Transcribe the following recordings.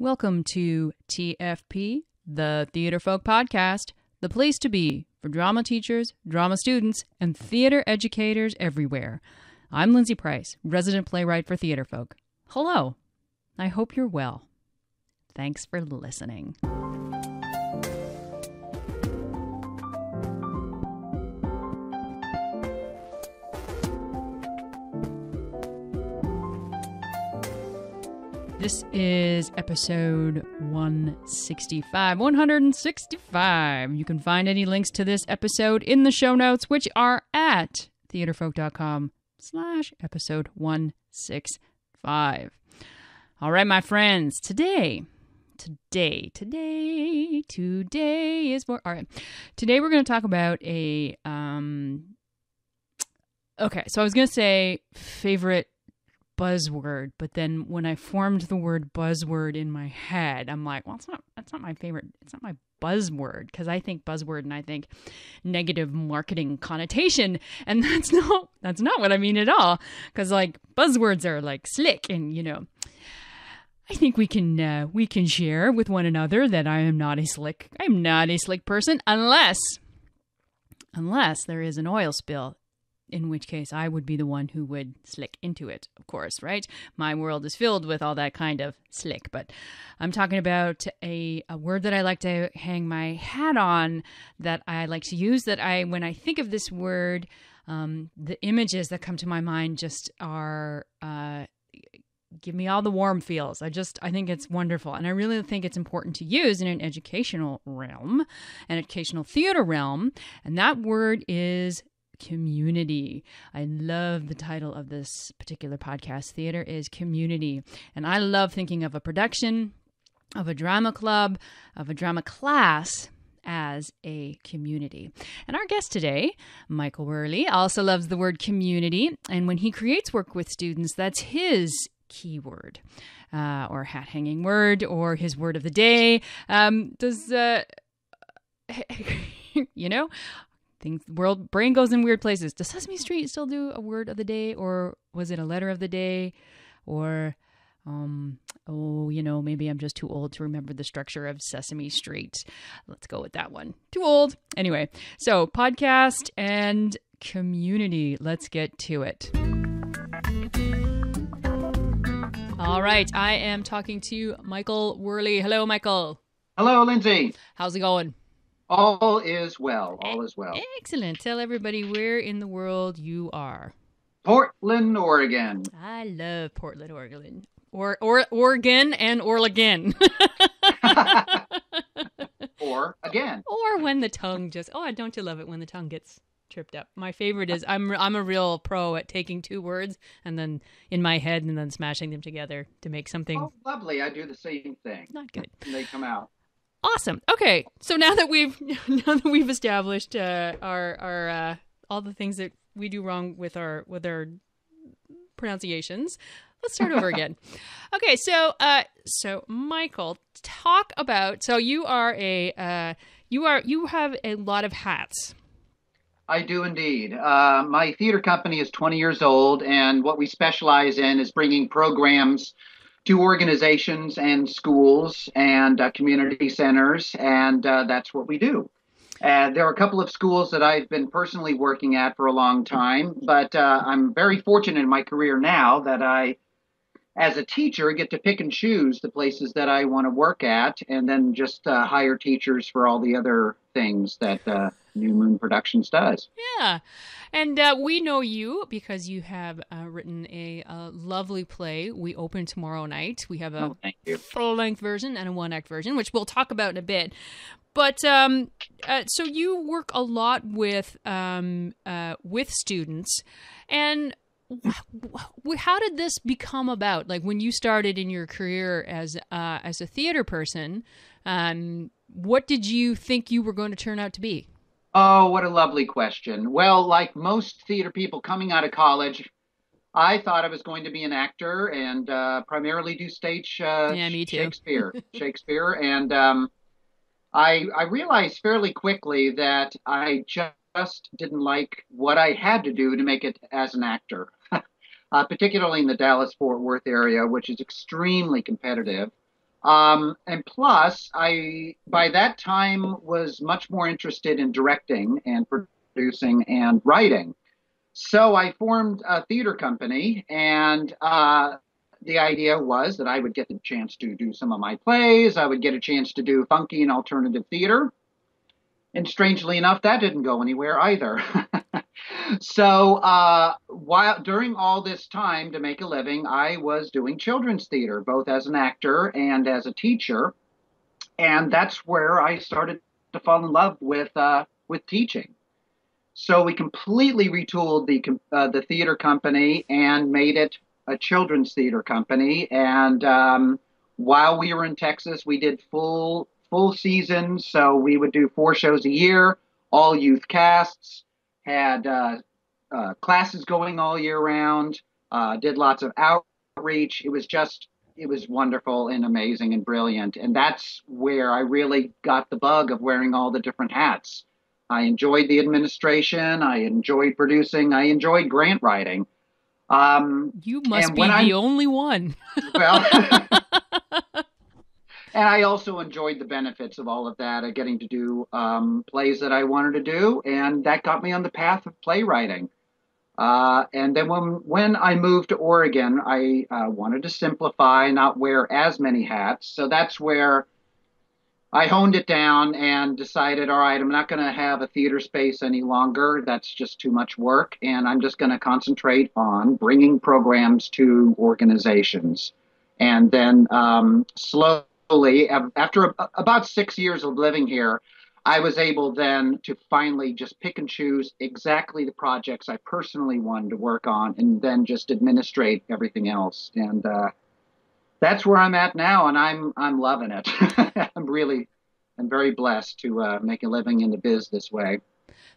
Welcome to TFP, the Theatrefolk podcast, the place to be for drama teachers, drama students, and theater educators everywhere. I'm Lindsay Price, resident playwright for Theatrefolk. Hello. I hope you're well. Thanks for listening. This is episode 165. 165. You can find any links to this episode in the show notes, which are at theatrefolk.com/episode 165. All right, my friends, today is for, all right. Today we're going to talk about okay, so I was going to say favorite buzzword, but then when I formed the word buzzword in my head, I'm like, well, that's not my favorite. It's not my buzzword, because I think buzzword and I think negative marketing connotation, and that's not what I mean at all. Because like buzzwords are like slick, and I think we can share with one another that I'm not a slick person unless there is an oil spill. In which case I would be the one who would slick into it, of course, right? My world is filled with all that kind of slick. But I'm talking about a word that I like to hang my hat on, that I like to use, when I think of this word, the images that come to my mind just are, give me all the warm feels. I think it's wonderful. And I really think it's important to use in an educational realm, an educational theater realm. And that word is community. I love the title of this particular podcast. Theater is community. And I love thinking of a production, of a drama club, of a drama class as a community. And our guest today, Michael Wehrli, also loves the word community. And when he creates work with students, that's his keyword or hat-hanging word or his word of the day. Brain goes in weird places. Does Sesame Street still do a word of the day, or was it a letter of the day, or maybe I'm just too old to remember the structure of Sesame Street. Let's go with that one. Too old. Anyway, so podcast and community. Let's get to it. All right, I am talking to Michael Wehrli. Hello, Michael. Hello, Lindsay. How's it going? All is well. All is well. Excellent. Tell everybody where in the world you are. Portland, Oregon. I love Portland, Oregon. Oregon and Oregon. Or again. Or when the tongue don't you love it when the tongue gets tripped up? My favorite is I'm a real pro at taking two words and then in my head and then smashing them together to make something. Oh, lovely. I do the same thing. Not good. And they come out. Awesome. Okay, so now that we've established our all the things that we do wrong with our pronunciations, let's start over again. Okay, so Michael, talk about. So you are you have a lot of hats. I do indeed. My theater company is 20 years old, and what we specialize in is bringing programs to organizations and schools and community centers, and that's what we do. There are a couple of schools that I've been personally working at for a long time, but I'm very fortunate in my career now that I, as a teacher, get to pick and choose the places that I want to work at, and then just hire teachers for all the other things that New Moon Productions does. Yeah. And we know you because you have written a lovely play. We open tomorrow night. We have a full-length version and a one-act version, which we'll talk about in a bit. But so you work a lot with students, and how did this become about? Like when you started in your career as a theater person, what did you think you were going to turn out to be? Oh, what a lovely question. Well, like most theater people coming out of college, I thought I was going to be an actor and primarily do stage me too. Shakespeare. And I realized fairly quickly that I just didn't like what I had to do to make it as an actor, particularly in the Dallas-Fort Worth area, which is extremely competitive. And plus, I by that time was much more interested in directing and producing and writing. So I formed a theater company, and the idea was that I would get the chance to do some of my plays. I would get a chance to do funky and alternative theater. And strangely enough, that didn't go anywhere either. So while during all this time to make a living, I was doing children's theater, both as an actor and as a teacher, and that's where I started to fall in love with teaching. So we completely retooled the theater company and made it a children's theater company. And while we were in Texas, we did full seasons. So we would do 4 shows a year, all youth casts, had classes going all year round, did lots of outreach. It was wonderful and amazing and brilliant. And that's where I really got the bug of wearing all the different hats. I enjoyed the administration. I enjoyed producing. I enjoyed grant writing. You must be the only one. Well, and I also enjoyed the benefits of all of that, of getting to do plays that I wanted to do, and that got me on the path of playwriting. And then when I moved to Oregon, I wanted to simplify, not wear as many hats. So that's where I honed it down and decided, all right, I'm not going to have a theater space any longer. That's just too much work. And I'm just going to concentrate on bringing programs to organizations. And then slowly, after about 6 years of living here, I was able then to finally just pick and choose exactly the projects I personally wanted to work on and then just administrate everything else. And that's where I'm at now, and I'm loving it. I'm very blessed to make a living in the biz this way.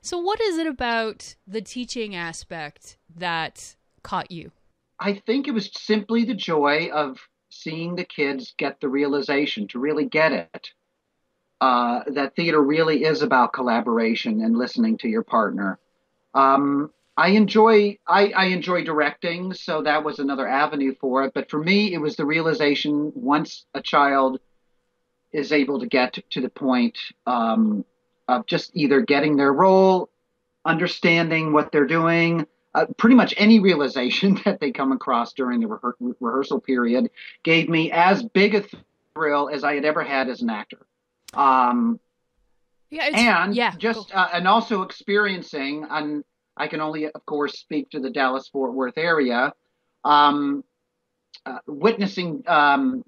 So, what is it about the teaching aspect that caught you? I think it was simply the joy of seeing the kids get the realization, to really get it, that theater really is about collaboration and listening to your partner. I enjoy directing, so that was another avenue for it. But for me, it was the realization once a child is able to get to the point of just either getting their role, understanding what they're doing, pretty much any realization that they come across during the rehearsal period gave me as big a thrill as I had ever had as an actor. And also experiencing, and I can only, of course, speak to the Dallas-Fort Worth area, witnessing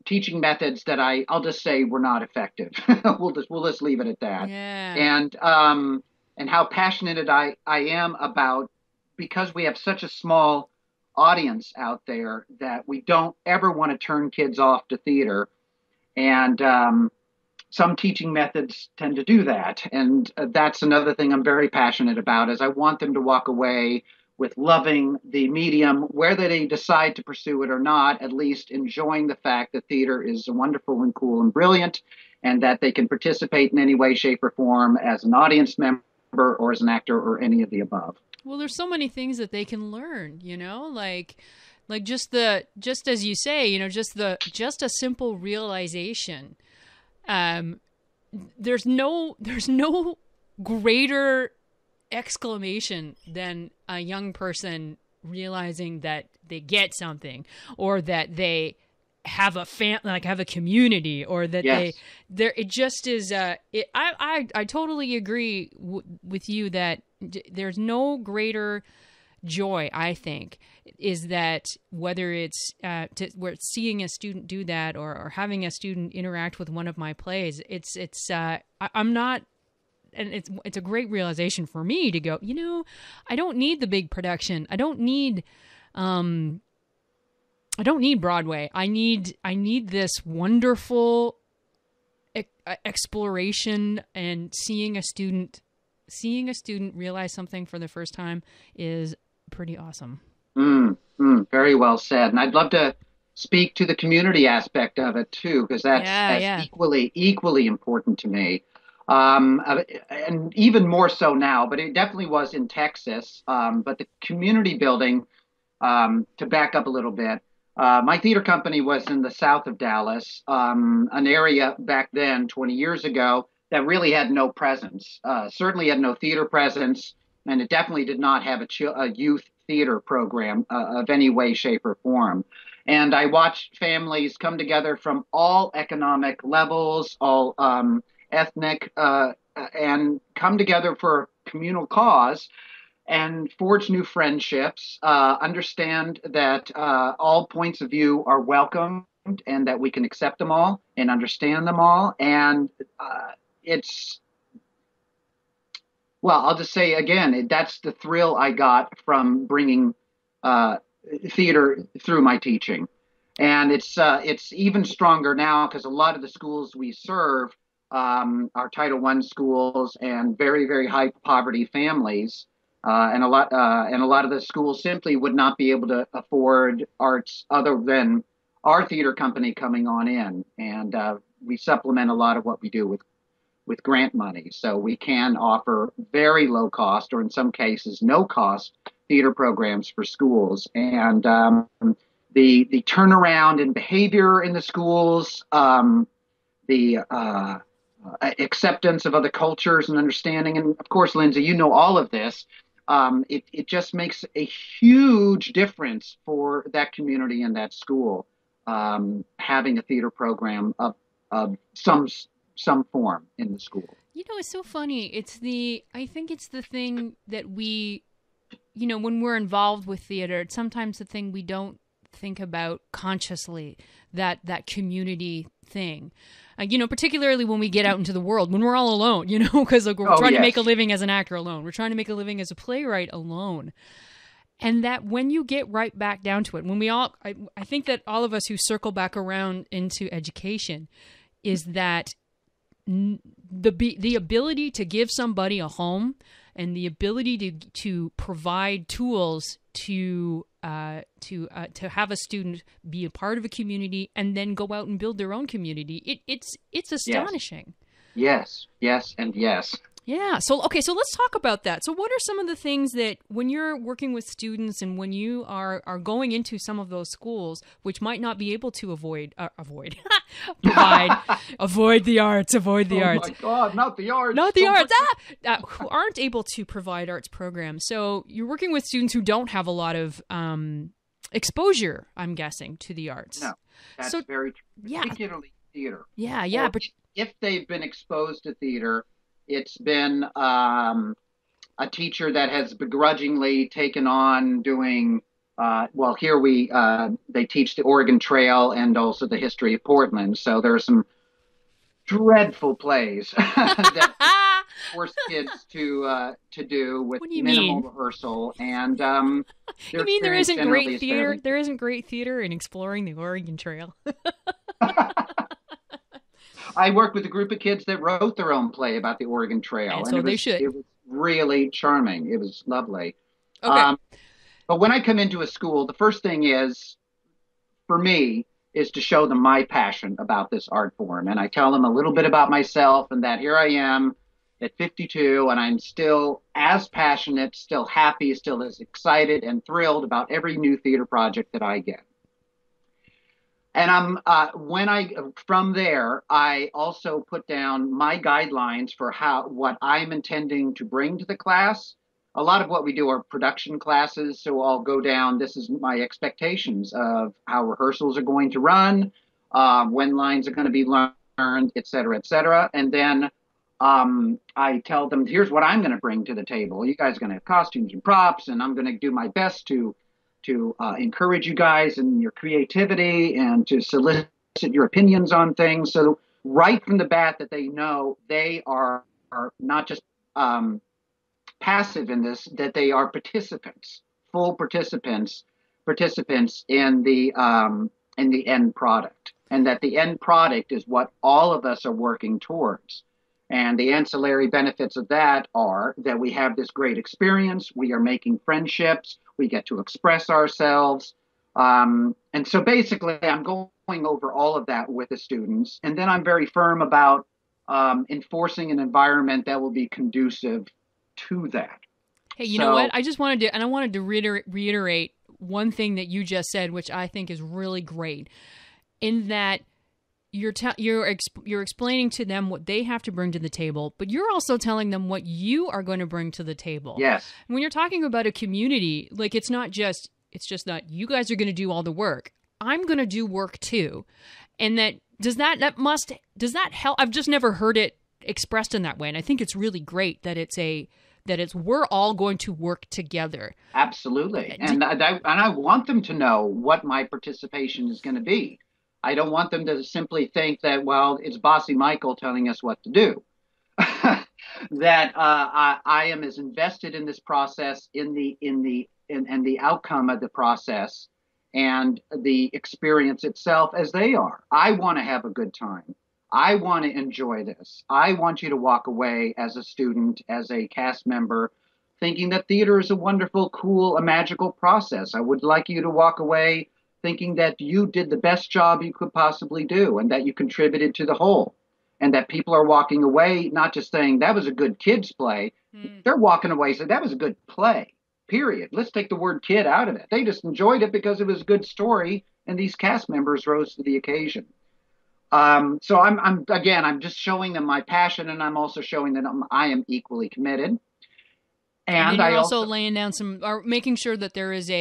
teaching methods that I'll just say were not effective. We'll just leave it at that. Yeah. And how passionate I am about, because we have such a small audience out there, that we don't ever want to turn kids off to theater. And some teaching methods tend to do that. And that's another thing I'm very passionate about, is I want them to walk away with loving the medium, whether they decide to pursue it or not, at least enjoying the fact that theater is wonderful and cool and brilliant, and that they can participate in any way, shape, or form as an audience member or as an actor or any of the above. Well, there's so many things that they can learn, like just as you say, just a simple realization. There's no greater exclamation than a young person realizing that they get something, or that they have have a community, or that yes. it just is. I totally agree with you that there's no greater joy, I think, is that whether it's we're seeing a student do that, or having a student interact with one of my plays, I'm not. And it's a great realization for me to go, I don't need the big production. I don't need Broadway. I need this wonderful exploration, and seeing a student realize something for the first time is pretty awesome. Very well said. And I'd love to speak to the community aspect of it too, because that's equally important to me. And even more so now, but it definitely was in Texas. But the community building, to back up a little bit, My theater company was in the south of Dallas, an area back then, 20 years ago, that really had no presence. Certainly had no theater presence, and it definitely did not have a youth theater program of any way, shape, or form. And I watched families come together from all economic levels, all ethnic, and come together for a communal cause and forge new friendships, understand that all points of view are welcomed and that we can accept them all and understand them all. And it's, well, I'll just say again, that's the thrill I got from bringing uh, theater through my teaching. And it's even stronger now because a lot of the schools we serve are Title I schools and very, very high poverty families. And a lot of the schools simply would not be able to afford arts other than our theater company coming on in. And we supplement a lot of what we do with grant money. So we can offer very low cost, or in some cases, no cost theater programs for schools. And the turnaround in behavior in the schools, the acceptance of other cultures and understanding. And of course, Lindsay, you know all of this. It just makes a huge difference for that community and that school, having a theater program of some form in the school. You know, it's so funny. I think it's the thing that we, you know, when we're involved with theater, it's sometimes the thing we don't think about consciously, that community thing. You know, particularly when we get out into the world, when we're all alone, you know, because like, we're trying to make a living as an actor alone. We're trying to make a living as a playwright alone. And that when you get right back down to it, when we all, I think that all of us who circle back around into education is that the ability to give somebody a home and the ability to provide tools to have a student be a part of a community and then go out and build their own community. It's astonishing. Yes, yes, and yes. Yeah. So, okay. So let's talk about that. So what are some of the things that when you're working with students and when you are going into some of those schools, which might not be able to provide, avoid the arts. Oh my God, not the arts. Not the arts. Who aren't able to provide arts programs. So you're working with students who don't have a lot of exposure, I'm guessing, to the arts. No, that's very true. Particularly theater. Yeah, yeah. But if they've been exposed to theater, it's been a teacher that has begrudgingly taken on doing, here they teach the Oregon Trail and also the history of Portland. So there are some dreadful plays that force kids to do with minimal rehearsal. And you mean there isn't great theater? There isn't great theater in exploring the Oregon Trail. I worked with a group of kids that wrote their own play about the Oregon Trail. And so they should. It was really charming. It was lovely. Okay. But when I come into a school, the first thing for me, is to show them my passion about this art form. And I tell them a little bit about myself and that here I am at 52 and I'm still as passionate, still happy, still as excited and thrilled about every new theater project that I get. And from there, I also put down my guidelines for what I'm intending to bring to the class. A lot of what we do are production classes, so I'll go down. This is my expectations of how rehearsals are going to run, when lines are going to be learned, et cetera, et cetera. And then I tell them, here's what I'm going to bring to the table. You guys are going to have costumes and props, and I'm going to do my best to encourage you guys and your creativity and to solicit your opinions on things. So right from the bat that they know they are not just passive in this, that they are participants, full participants in the end product, and that the end product is what all of us are working towards. And the ancillary benefits of that are that we have this great experience, we are making friendships, we get to express ourselves. And so basically I'm going over all of that with the students. And then I'm very firm about enforcing an environment that will be conducive to that. Hey, you know what? I wanted to reiterate one thing that you just said, which I think is really great, in that you're explaining to them what they have to bring to the table, but you're also telling them what you are going to bring to the table. Yes. When you're talking about a community, like it's just not you guys are going to do all the work. I'm going to do work too. And does that help? I've just never heard it expressed in that way. And I think it's really great that we're all going to work together. Absolutely. And I want them to know what my participation is going to be. I don't want them to simply think that, well, it's Bossy Michael telling us what to do. That I am as invested in this process, in the outcome of the process and the experience itself as they are. I want to have a good time. I want to enjoy this. I want you to walk away as a student, as a cast member, thinking that theater is a wonderful, cool, a magical process. I would like you to walk away thinking that you did the best job you could possibly do and that you contributed to the whole. And that people are walking away not just saying that was a good kids play. They're walking away saying that was a good play, period. Let's take the word kid out of it. They just enjoyed it because it was a good story and these cast members rose to the occasion. So I'm just showing them my passion, and I'm also showing them I am equally committed. And you're also laying down or making sure that there is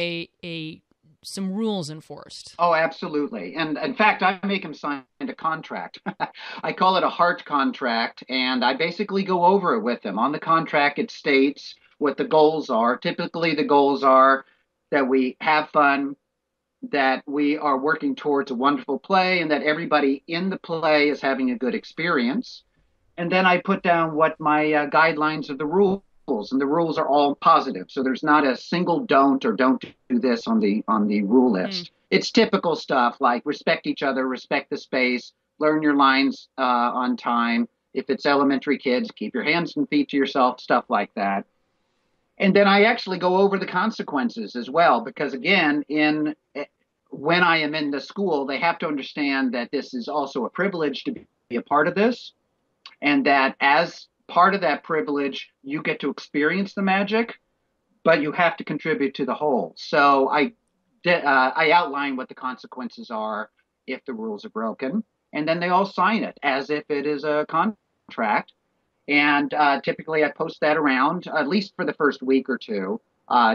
some rules enforced. Oh, absolutely. And in fact, I make them sign a contract. I call it a heart contract, and I basically go over it with them. On the contract, it states what the goals are. Typically, the goals are that we have fun, that we are working towards a wonderful play, and that everybody in the play is having a good experience. And then I put down what my guidelines of the rules, and the rules are all positive. So there's not a single don't do this on the rule list. It's typical stuff like respect each other, respect the space, learn your lines on time. If it's elementary kids, keep your hands and feet to yourself, stuff like that. And then I actually go over the consequences as well, because again, when I am in the school, they have to understand that this is also a privilege to be a part of this, and that as part of that privilege, you get to experience the magic, but you have to contribute to the whole. So I outline what the consequences are if the rules are broken, and then they all sign it as if it is a contract. And typically I post that around, at least for the first week or two,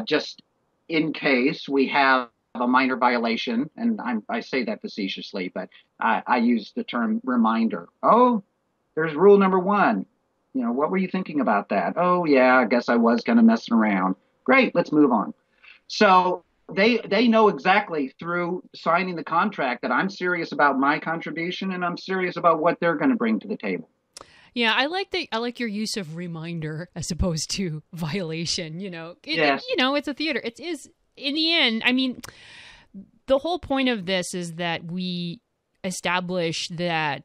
just in case we have a minor violation. And I say that facetiously, but I use the term reminder. Oh, there's rule number 1. What were you thinking about that? Oh, yeah, I guess I was kind of messing around. Great, let's move on. So they know exactly through signing the contract that I'm serious about my contribution and I'm serious about what they're going to bring to the table. Yeah, I like your use of reminder as opposed to violation. Yes. It's a theater. It is, in the end, I mean, the whole point of this is that we establish that,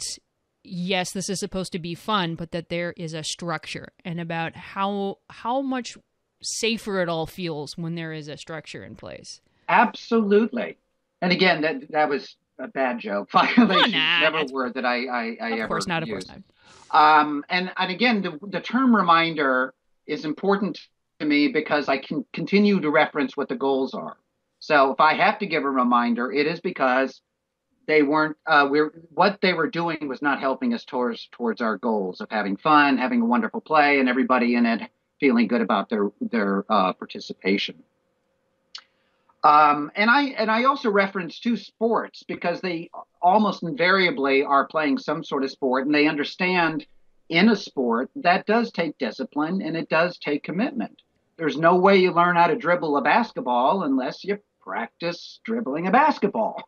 yes, this is supposed to be fun, but that there is a structure, and about how much safer it all feels when there is a structure in place. Absolutely. And again, that was a bad joke. Violation, never a word that I ever Of course not. And again, the term reminder is important to me because I can continue to reference what the goals are. So if I have to give a reminder, it is because they weren't. What they were doing was not helping us towards our goals of having fun, having a wonderful play, and everybody in it feeling good about their participation. And I also reference two sports because they almost invariably are playing some sort of sport, and they understand in a sport that does take discipline and it does take commitment. There's no way you learn how to dribble a basketball unless you practice dribbling a basketball.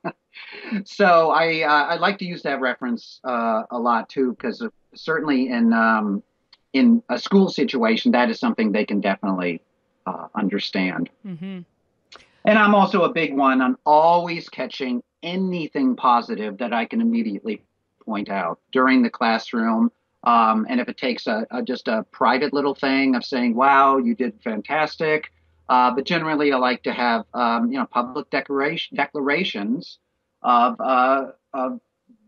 So I like to use that reference a lot too, because certainly in a school situation, that is something they can definitely understand. Mm-hmm. And I'm also a big one on always catching anything positive that I can immediately point out during the classroom. And if it takes just a private little thing of saying, wow, you did fantastic. But generally, I like to have, public declarations of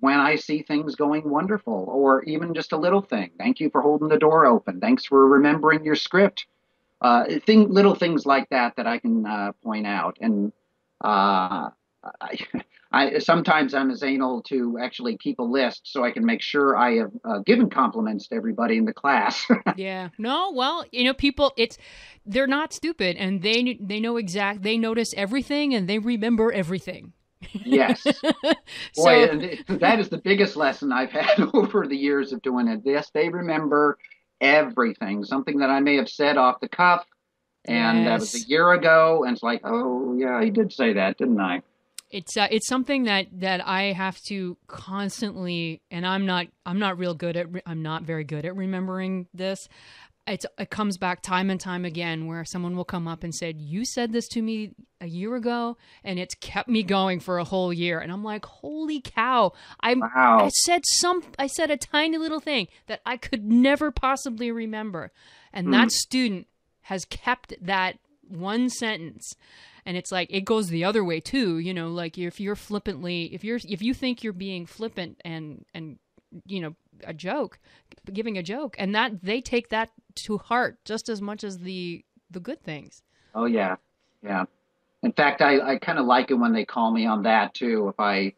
when I see things going wonderful, or even just a little thing. Thank you for holding the door open. Thanks for remembering your script. Little things like that I can point out. And Uh, I, sometimes I'm as anal to actually keep a list so I can make sure I have given compliments to everybody in the class. Yeah. No, well, people, they're not stupid, and they notice everything, and they remember everything. Yes. Boy, So, and that is the biggest lesson I've had over the years of doing it. Yes, they remember everything. Something that I may have said off the cuff, and that was a yes. year ago, and it's like, oh yeah, I did say that, didn't I? It's something that I have to constantly, and I'm not very good at remembering this. It comes back time and time again where someone will come up and said, "You said this to me a year ago, and it's kept me going for a whole year." And I'm like, "Holy cow! Wow. I said a tiny little thing that I could never possibly remember, and Hmm. that student has kept that one sentence." And it's like it goes the other way too, like if you're flippantly, if you think you're being flippant and a joke, giving a joke, and that they take that to heart just as much as the good things. Oh yeah, yeah. In fact, I kind of like it when they call me on that too. If I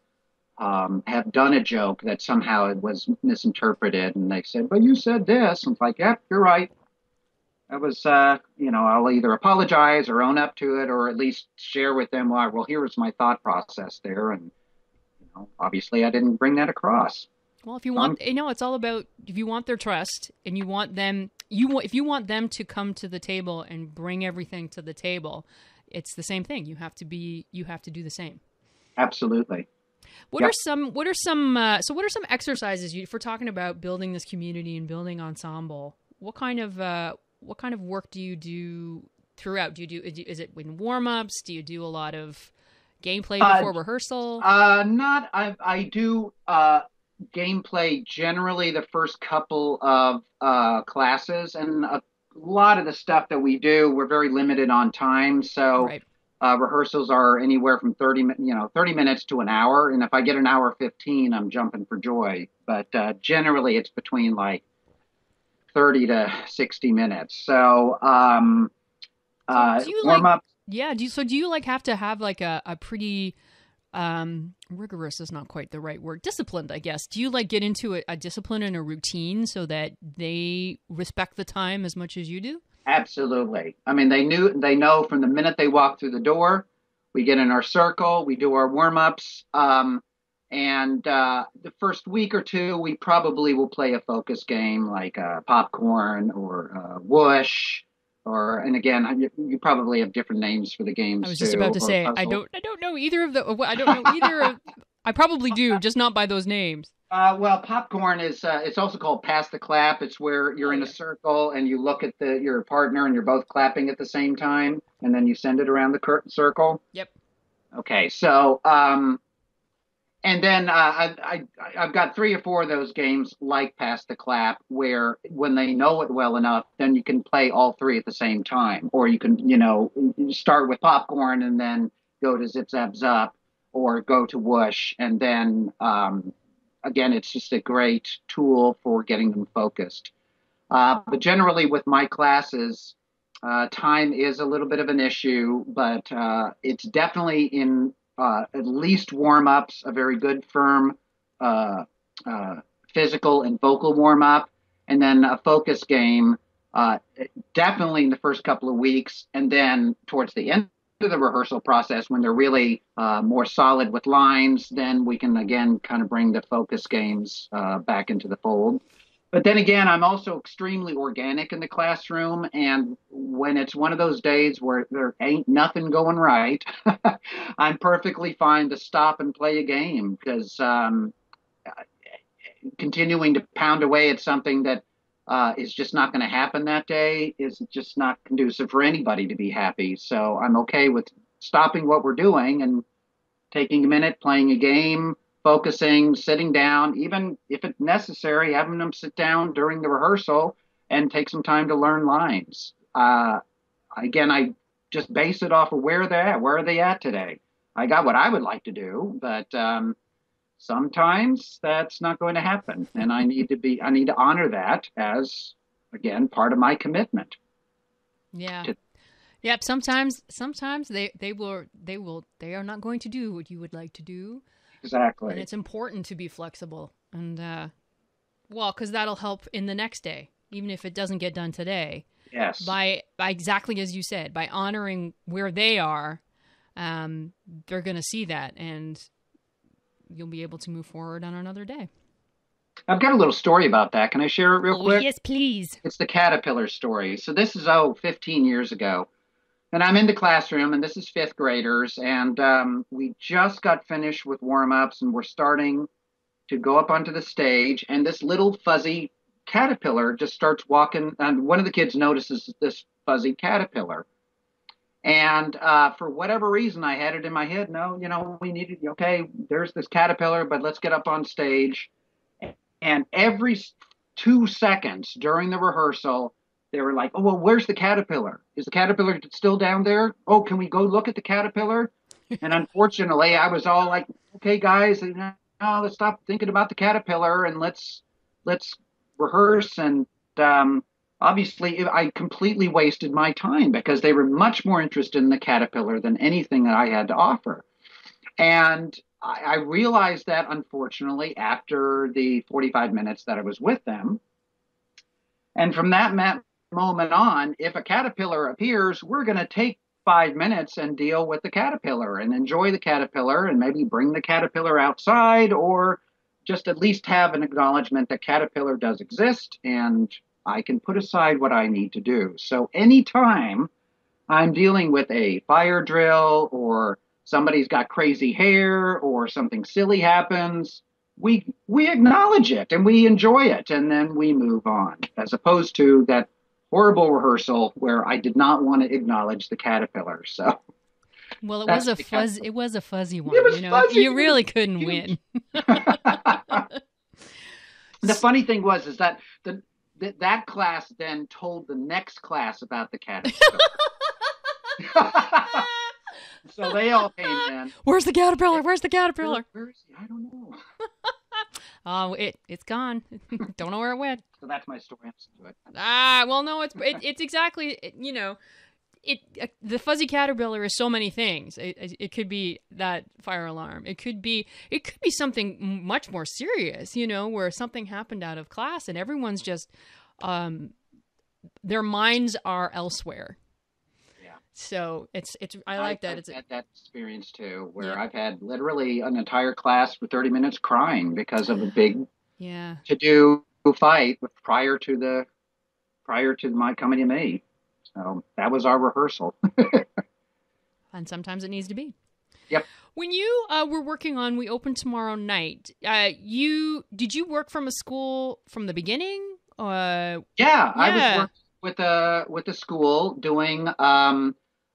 have done a joke that somehow it was misinterpreted, and they said, "But you said this," and it's like, "Yep, you're right. That was, I'll either apologize or own up to it, or at least share with them why. Well, here was my thought process there, and obviously I didn't bring that across. Well, if you So I'm want, it's all about if you want their trust and you want them, if you want them to come to the table and bring everything to the table, it's the same thing. You have to do the same. absolutely, What are yep. some so what are some exercises if we're talking about building this community and building ensemble? What kind of work do you do throughout? Is it in warm-ups? Do you do a lot of gameplay Uh, before rehearsal? not I do gameplay generally the first couple of classes, and a lot of the stuff that we do, we're very limited on time. So Right. rehearsals are anywhere from 30 minutes to an hour, and if I get an hour 15, I'm jumping for joy. But generally, it's between like 30 to 60 minutes. So So do you warm up. do you like have to have like a pretty rigorous is not quite the right word. Disciplined, I guess. Do you like get into a discipline and a routine so that they respect the time as much as you do? Absolutely. I mean, they know from the minute they walk through the door. We get in our circle, we do our warm ups, and the first week or two, we probably will play a focus game like popcorn or whoosh, or and again, you probably have different names for the I games was just about too, to or say puzzle. I don't know either of the I don't know either of I probably do, just not by those names. Well, popcorn is it's also called pass the clap. It's where you're Oh in a yeah. circle and you look at your partner and you're both clapping at the same time, and then you send it around the circle. Yep. Okay, so and then I've got three or four of those games like Pass the Clap, where when they know it well enough, then you can play all three at the same time, or you can start with popcorn and then go to Zip Zap Zup, or go to Whoosh, and then again, it's just a great tool for getting them focused. But generally, with my classes, time is a little bit of an issue, but it's definitely in at least warm ups, a very good, firm uh, uh, physical and vocal warm up, and then a focus game, uh, definitely in the first couple of weeks. And then towards the end of the rehearsal process, when they're really more solid with lines, then we can again kind of bring the focus games back into the fold. But then again, I'm also extremely organic in the classroom. And when it's one of those days where there ain't nothing going right, I'm perfectly fine to stop and play a game because continuing to pound away at something that is just not going to happen that day is just not conducive for anybody to be happy. So I'm okay with stopping what we're doing and taking a minute, playing a game, focusing, sitting down, even if it's necessary, having them sit down during the rehearsal and take some time to learn lines. Again, I just base it off of where they're at. Where are they at today? I got what I would like to do, but sometimes that's not going to happen, and I need to honor that as again part of my commitment. Yeah. To, Yep. Sometimes they are not going to do what you would like to do. And Exactly. it's important to be flexible. And, well, because that'll help in the next day, even if it doesn't get done today. Yes. By exactly as you said, by honoring where they are, they're going to see that, and you'll be able to move forward on another day. I've got a little story about that. Can I share it real quick? Yes, please. It's the caterpillar story. So this is, 15 years ago. And I'm in the classroom, and this is fifth graders. And we just got finished with warm-ups, and we're starting to go up onto the stage. And this little fuzzy caterpillar just starts walking. And one of the kids notices this fuzzy caterpillar. And for whatever reason, I had it in my head, no, we needed, okay, there's this caterpillar, but let's get up on stage. And every 2 seconds during the rehearsal, they were like, oh, well, where's the caterpillar? Is the caterpillar still down there? Oh, can we go look at the caterpillar? And unfortunately, I was all like, okay, guys, let's stop thinking about the caterpillar and let's rehearse. And obviously, I completely wasted my time because they were much more interested in the caterpillar than anything that I had to offer. And I realized that, unfortunately, after the 45 minutes that I was with them. And from that moment on, if a caterpillar appears, we're going to take 5 minutes and deal with the caterpillar and enjoy the caterpillar and maybe bring the caterpillar outside, or just at least have an acknowledgement that caterpillar does exist and I can put aside what I need to do. So anytime I'm dealing with a fire drill, or somebody's got crazy hair, or something silly happens, we acknowledge it and we enjoy it, and then we move on, as opposed to that horrible rehearsal where I did not want to acknowledge the caterpillar. So, well, it was a fuzzy one. It was fuzzy. You really couldn't win. The funny thing was is that that class then told the next class about the caterpillar. So they all came in. Where's the caterpillar? Where's the caterpillar? Where is he? I don't know. Oh, it's gone. Don't know where it went. So that's my story to it. Well, no, it's exactly, the fuzzy caterpillar is so many things. It could be that fire alarm. It could be something much more serious, where something happened out of class and everyone's just, their minds are elsewhere. So I like that. I've had that experience too, where I've had literally an entire class for 30 minutes crying because of a big to-do fight prior to my coming to me. So that was our rehearsal. And sometimes it needs to be. Yep. When you were working on We Open Tomorrow Night, did you work from a school from the beginning? I was working with a school doing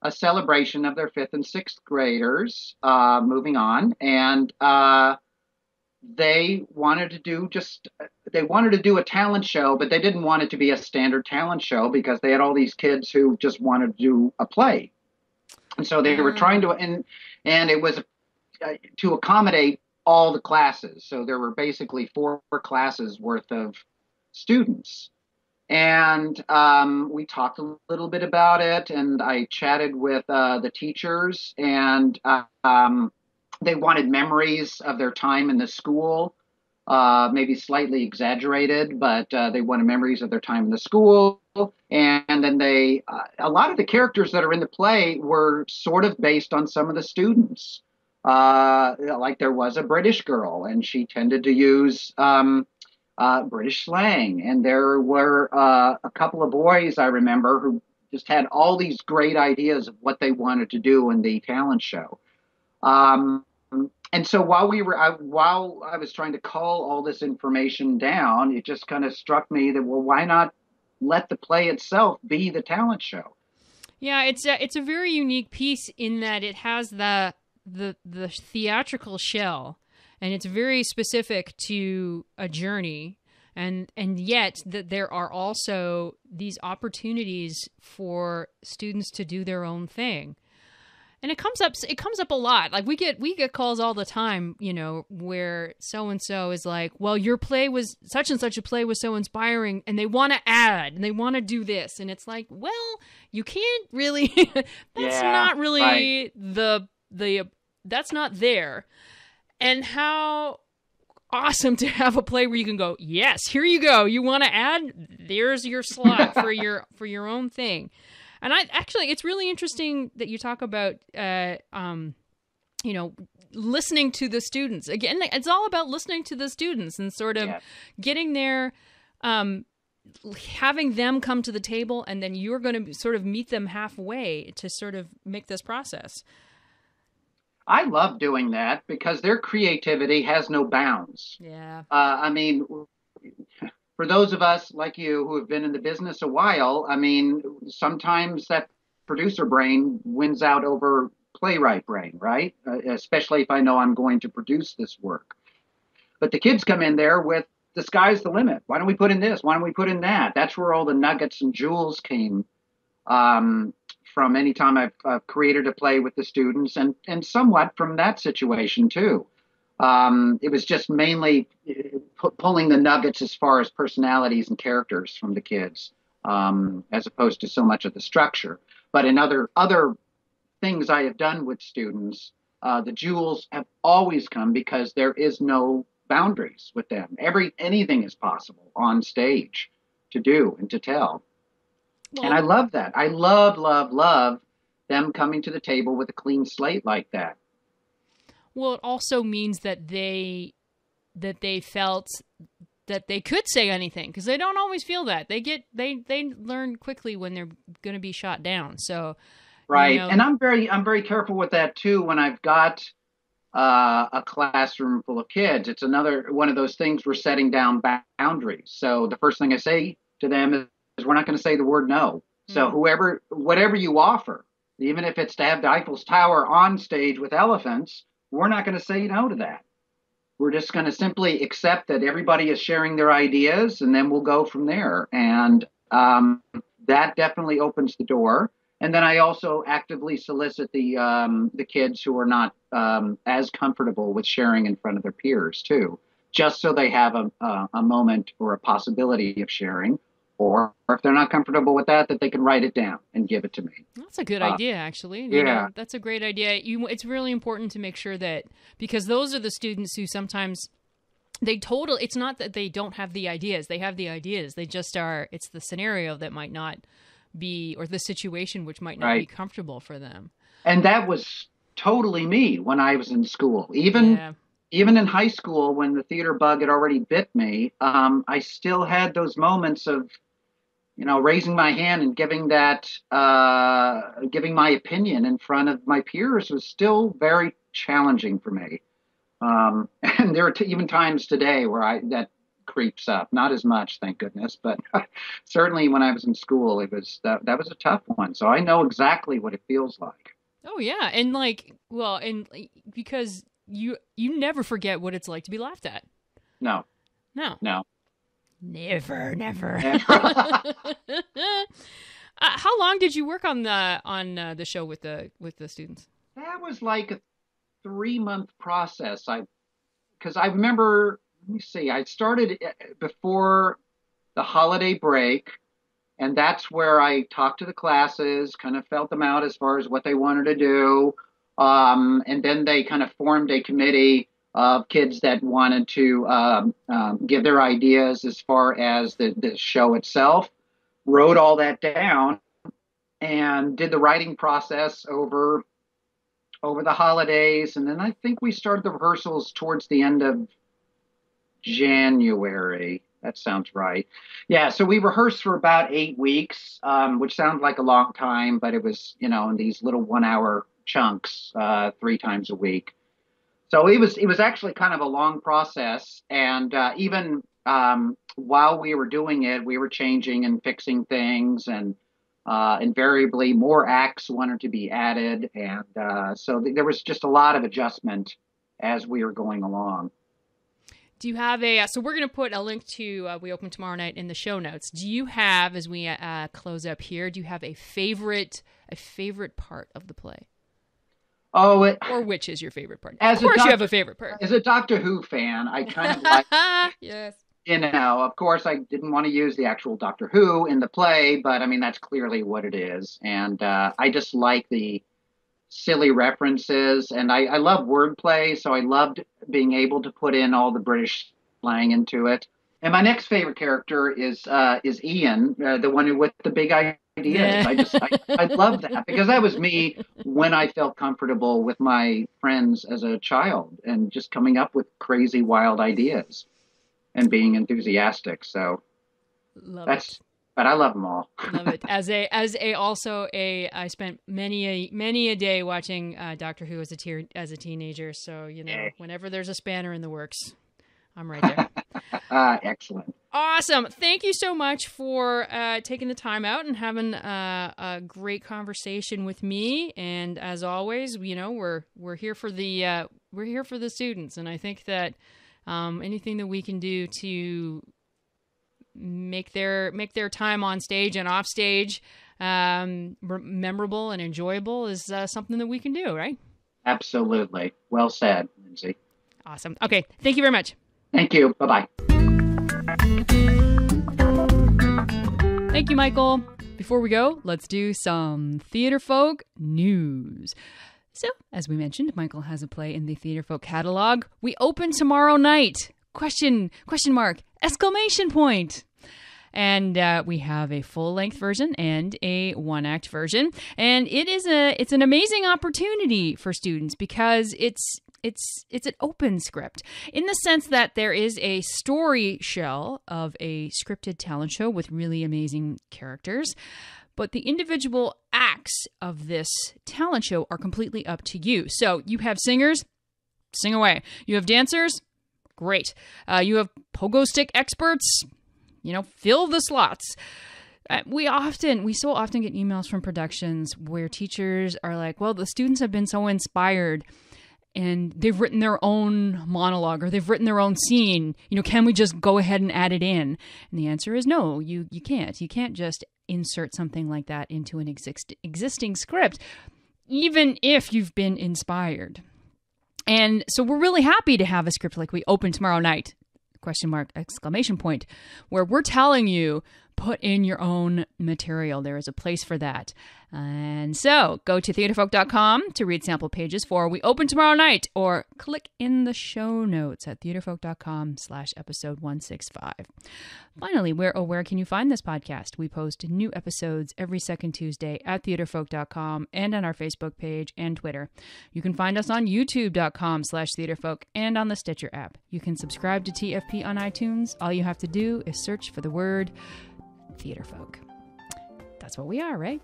a celebration of their fifth and sixth graders, moving on. And they wanted to do a talent show, but they didn't want it to be a standard talent show because they had all these kids who just wanted to do a play. And so they were trying to, and it was to accommodate all the classes. So there were basically 4 classes worth of students. And we talked a little bit about it, and I chatted with the teachers, and they wanted memories of their time in the school, maybe slightly exaggerated, but they wanted memories of their time in the school. And then a lot of the characters that are in the play were sort of based on some of the students. Like there was a British girl, and she tended to use British slang. And there were a couple of boys I remember who just had all these great ideas of what they wanted to do in the talent show. And so while I was trying to cull all this information down, it just kind of struck me that, well, why not let the play itself be the talent show? Yeah, it's a very unique piece in that it has the theatrical shell, and it's very specific to a journey, and yet that there are also these opportunities for students to do their own thing. And it comes up a lot. Like we get calls all the time, where so and so is like, well, your play was such and such a play was so inspiring, and they want to add and they want to do this, and it's like, well, you can't really. That's not really right. the that's not there. And how awesome to have a play where you can go, yes, here you go. You want to add? There's your slot for your own thing. And it's really interesting that you talk about, listening to the students. Again, it's all about listening to the students and sort of getting there, having them come to the table, and then you're going to sort of meet them halfway to sort of make this process. I love doing that because their creativity has no bounds. Yeah. I mean, for those of us like you who have been in the business a while, I mean, sometimes that producer brain wins out over playwright brain, right? Especially if I know I'm going to produce this work. But the kids come in there with the sky's the limit. Why don't we put in this? Why don't we put in that? That's where all the nuggets and jewels came from any time I've created a play with the students, and somewhat from that situation too. It was just mainly pulling the nuggets as far as personalities and characters from the kids, as opposed to so much of the structure. But in other things I have done with students, the jewels have always come because there is no boundaries with them. Anything is possible on stage to do and to tell. Well, and I love that. I love them coming to the table with a clean slate like that. Well, it also means that they felt that they could say anything, because they don't always feel that. They learn quickly when they're going to be shot down. So, right. And I'm very careful with that too. When I've got a classroom full of kids, it's another one of those things we're setting down boundaries. So the first thing I say to them is we're not going to say the word no. So whatever you offer, even if it's to have the Eiffel's Tower on stage with elephants, we're not going to say no to that. We're just going to simply accept that everybody is sharing their ideas, and then we'll go from there. And that definitely opens the door. And then I also actively solicit the kids who are not as comfortable with sharing in front of their peers too, just so they have a moment or a possibility of sharing. Or if they're not comfortable with that they can write it down and give it to me. That's a good idea, actually. That's a great idea. It's really important to make sure that, because those are the students who sometimes it's not that they don't have the ideas. They have the ideas. They just it's the scenario that might not be, or the situation which might not be comfortable for them. And that was totally me when I was in school. Even in high school, when the theater bug had already bit me, I still had those moments of, raising my hand and giving my opinion in front of my peers was still very challenging for me. And there are even times today where that creeps up. Not as much, thank goodness, but certainly when I was in school, it was that was a tough one. So I know exactly what it feels like. Oh yeah, and because you never forget what it's like to be laughed at. No. Never. How long did you work on the show with the students? That was like a 3-month process. Because I remember, let me see, I started before the holiday break, and that's where I talked to the classes, kind of felt them out as far as what they wanted to do. And then they kind of formed a committee of kids that wanted to give their ideas as far as the show itself, wrote all that down, and did the writing process over the holidays. And then I think we started the rehearsals towards the end of January. That sounds right. Yeah, so we rehearsed for about 8 weeks, which sounds like a long time, but it was, in these little 1-hour chunks 3 times a week. So it was actually kind of a long process. And even while we were doing it, we were changing and fixing things, and invariably more acts wanted to be added. And so there was just a lot of adjustment as we were going along. Do you have so we're going to put a link to We Open Tomorrow Night in the show notes. Do you have, as we close up here, do you have a favorite part of the play? Oh, Or which is your favorite part? As of course, you have Doctor, a favorite part. as a Doctor Who fan, I kind of like, Yes. of course, I didn't want to use the actual Doctor Who in the play, but I mean, that's clearly what it is. And I just like the silly references, and I love wordplay, so I loved being able to put in all the British slang into it. And my next favorite character is Ian, the one with the big ideas. Yeah. I love that because that was me when I felt comfortable with my friends as a child and just coming up with crazy, wild ideas and being enthusiastic. So Love it. But I love them all. Love it. I spent many a day watching Doctor Who as a teenager. So, whenever there's a spanner in the works, I'm right there. Excellent. Awesome. Thank you so much for taking the time out and having a great conversation with me. And as always, we're here for the students. And I think that anything that we can do to make their time on stage and off stage memorable and enjoyable is something that we can do, right? Absolutely. Well said, Lindsay. Awesome. Okay. Thank you very much. Thank you. Bye-bye. Thank you, Michael. Before we go, let's do some Theatrefolk news. So, as we mentioned, Michael has a play in the Theatrefolk catalog. We open tomorrow night. Question mark, exclamation point. And we have a full-length version and a one-act version. And it's an amazing opportunity for students because it's an open script in the sense that there is a story shell of a scripted talent show with really amazing characters. But the individual acts of this talent show are completely up to you. So you have singers, sing away. You have dancers, great. You have pogo stick experts, fill the slots. We so often get emails from productions where teachers are like, well, the students have been so inspired and they've written their own monologue or they've written their own scene. Can we just go ahead and add it in? And the answer is no, you can't. You can't just insert something like that into an existing script, even if you've been inspired. And so we're really happy to have a script like we open tomorrow night, question mark, exclamation point, where we're telling you, put in your own material. There is a place for that. And so go to theatrefolk.com to read sample pages for We Open Tomorrow Night, or click in the show notes at theatrefolk.com/episode 165. Finally, where can you find this podcast? We post new episodes every second Tuesday at theatrefolk.com and on our Facebook page and Twitter. You can find us on youtube.com/theatrefolk and on the Stitcher app. You can subscribe to TFP on iTunes. All you have to do is search for the word Theatrefolk. That's what we are, right?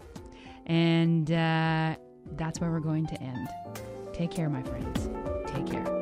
And that's where we're going to end. Take care, my friends. Take care.